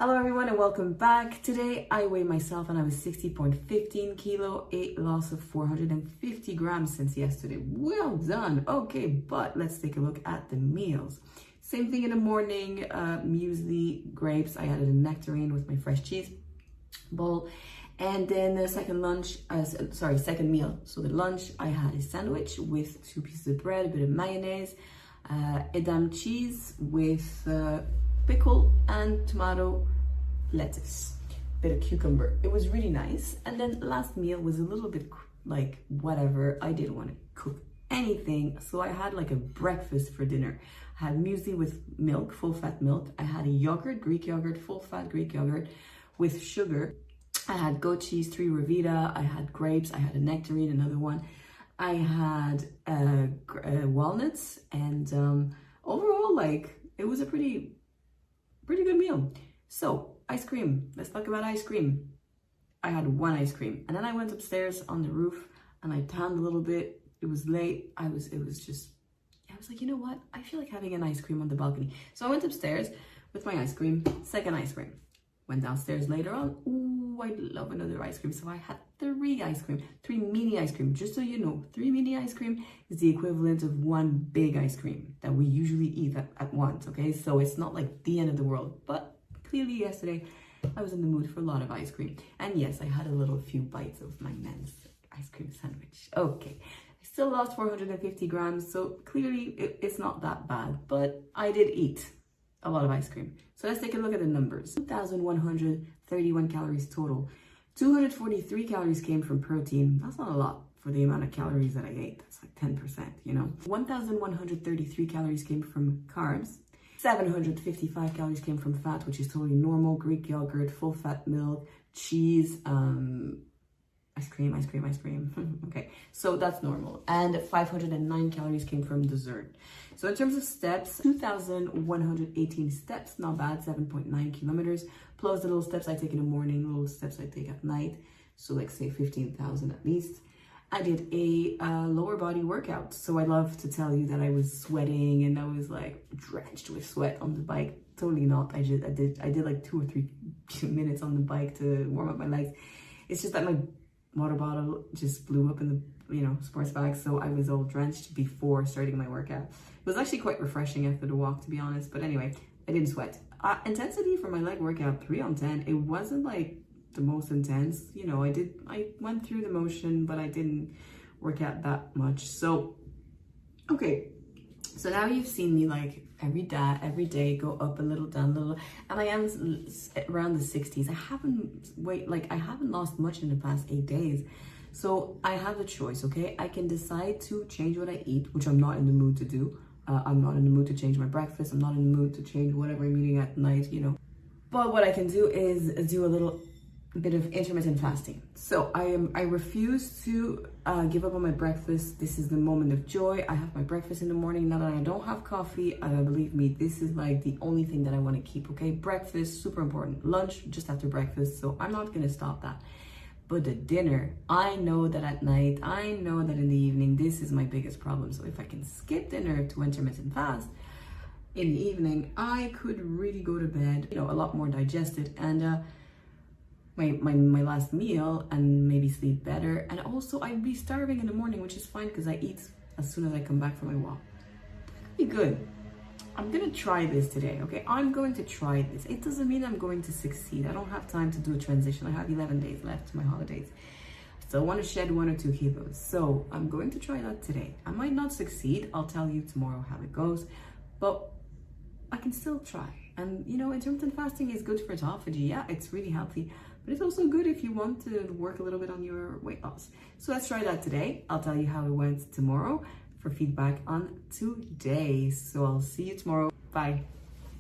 Hello everyone and welcome back. Today I weighed myself and I was 60.15 kilo, a loss of 450 grams since yesterday. Well done. Okay, but let's take a look at the meals. Same thing in the morning, muesli, grapes. I added a nectarine with my fresh cheese bowl. And then the second meal. So the lunch, I had a sandwich with 2 pieces of bread, a bit of mayonnaise, Edam cheese with pickle and tomato, lettuce, bit of cucumber. It was really nice. And then last meal was a little bit like whatever. I didn't want to cook anything, so I had like a breakfast for dinner. I had muesli with milk, full fat milk. I had a yogurt, Greek yogurt, full fat Greek yogurt with sugar. I had goat cheese, 3 Revita. I had grapes. I had a nectarine, another one. I had walnuts, and overall, like, it was a pretty good meal. So ice cream, let's talk about ice cream. I had 1 ice cream, and then I went upstairs on the roof and I tanned a little bit. It was late. I was like, you know what? I feel like having an ice cream on the balcony. So I went upstairs with my ice cream, second ice cream. Went downstairs later on. Ooh, I love another ice cream. So I had 3 ice cream, 3 mini ice cream. Just so you know, 3 mini ice cream is the equivalent of 1 big ice cream that we usually eat at once, okay? So it's not like the end of the world, but clearly yesterday I was in the mood for a lot of ice cream. And yes, I had a few bites of my men's ice cream sandwich. Okay, I still lost 450 grams, so clearly it's not that bad, but I did eat a lot of ice cream. So let's take a look at the numbers. 2,131 calories total. 243 calories came from protein. That's not a lot for the amount of calories that I ate. That's like 10%, you know. 1,133 calories came from carbs. 755 calories came from fat, which is totally normal. Greek yogurt, full fat milk, cheese, ice cream. Okay, so that's normal. And 509 calories came from dessert. So in terms of steps, 2,118 steps, not bad, 7.9 kilometers, plus the little steps I take in the morning, little steps I take at night. So like say 15,000 at least. I did a lower body workout. So I love to tell you that I was sweating and I was like drenched with sweat on the bike. Totally not. I did like 2 or 3 minutes on the bike to warm up my legs. It's just that my water bottle just blew up in the sports bag, so I was all drenched before starting my workout. It was actually quite refreshing after the walk, to be honest, but anyway, I didn't sweat. Intensity for my leg workout, 3 on 10. It wasn't like the most intense, I went through the motion, but I didn't work out that much. So okay, so now you've seen me like every day go up a little, down a little, and I am around the 60s. I haven't lost much in the past 8 days. So I have a choice, okay? I can decide to change what I eat, which I'm not in the mood to do. I'm not in the mood to change my breakfast. I'm not in the mood to change whatever I'm eating at night, But what I can do is do a little bit of intermittent fasting. So I refuse to give up on my breakfast. This is the moment of joy. I have my breakfast in the morning. Now that I don't have coffee, believe me, this is like the only thing that I want to keep, okay? Breakfast, super important. Lunch, just after breakfast. So I'm not going to stop that. But the dinner, I know that at night, I know that in the evening, this is my biggest problem. So if I can skip dinner to intermittent fast in the evening, I could really go to bed, a lot more digested, and my last meal, and maybe sleep better. And also I'd be starving in the morning, which is fine because I eat as soon as I come back from my walk. That'd be good. I'm gonna try this today, okay? I'm going to try this. It doesn't mean I'm going to succeed. I don't have time to do a transition. I have 11 days left to my holidays. I still want to shed 1 or 2 kilos. So I'm going to try that today. I might not succeed. I'll tell you tomorrow how it goes, but I can still try. And intermittent fasting is good for autophagy. Yeah, it's really healthy, but it's also good if you want to work a little bit on your weight loss. So let's try that today. I'll tell you how it went tomorrow for feedback on today. So I'll see you tomorrow. Bye.